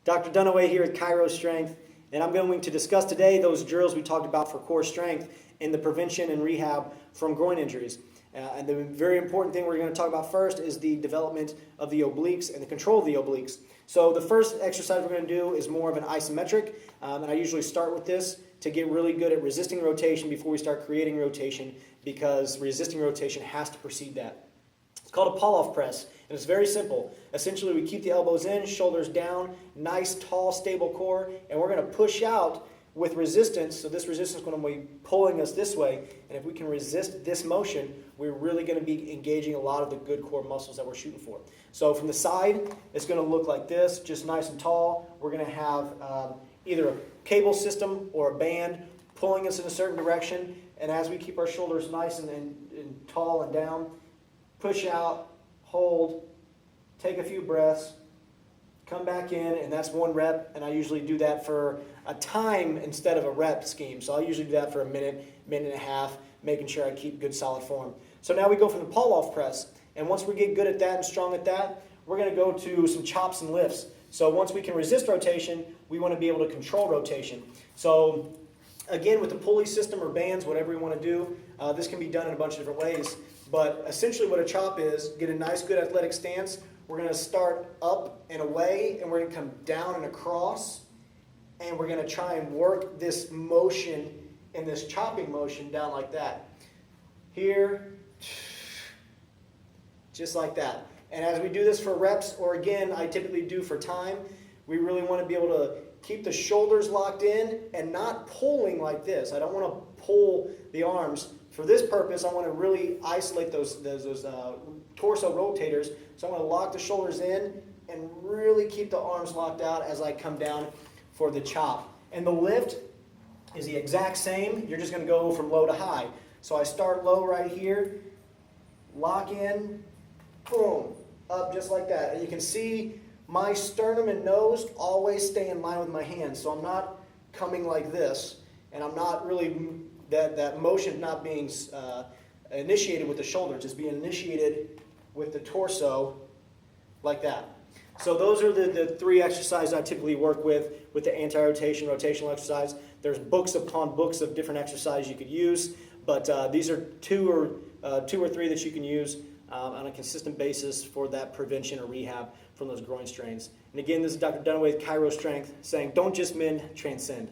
Dr. Dunaway here at Chiro Strength, and I'm going to discuss today those drills we talked about for core strength in the prevention and rehab from groin injuries. And the very important thing we're going to talk about first is the development of the obliques and the control of the obliques. So the first exercise we're going to do is more of an isometric, and I usually start with this to get really good at resisting rotation before we start creating rotation, because resisting rotation has to precede that. It's called a pull-off press, and it's very simple. Essentially, we keep the elbows in, shoulders down, nice, tall, stable core, and we're going to push out with resistance. So this resistance is going to be pulling us this way, and if we can resist this motion, we're really going to be engaging a lot of the good core muscles that we're shooting for. So from the side, it's going to look like this, just nice and tall. We're going to have either a cable system or a band pulling us in a certain direction, and as we keep our shoulders nice and tall and down, push out, hold, take a few breaths, come back in, and that's one rep, and I usually do that for a time instead of a rep scheme. So I usually do that for a minute, minute and a half, making sure I keep good solid form. So now we go from the pull-off press, and once we get good at that and strong at that, we're going to go to some chops and lifts. So once we can resist rotation, we want to be able to control rotation. So again, with the pulley system or bands, whatever we want to do, this can be done in a bunch of different ways. But essentially what a chop is, get a nice good athletic stance. We're going to start up and away, and we're going to come down and across, and we're going to try and work this motion in this chopping motion down like that. Here, just like that. And as we do this for reps, or again, I typically do for time, we really want to be able to keep the shoulders locked in and not pulling like this. I don't want to pull the arms. For this purpose, I want to really isolate those torso rotators. So I'm going to lock the shoulders in and really keep the arms locked out as I come down for the chop. And the lift is the exact same. You're just going to go from low to high. So I start low right here, lock in, boom, up just like that. And you can see my sternum and nose always stay in line with my hands. So I'm not coming like this, and I'm not really, that motion not being initiated with the shoulders, it's being initiated with the torso like that. So those are the three exercises I typically work with the anti-rotation, rotational exercise. There's books upon books of different exercises you could use, but these are two or three that you can use on a consistent basis for that prevention or rehab from those groin strains. And again, this is Dr. Dunaway with Chiro Strength saying, don't just mend, transcend.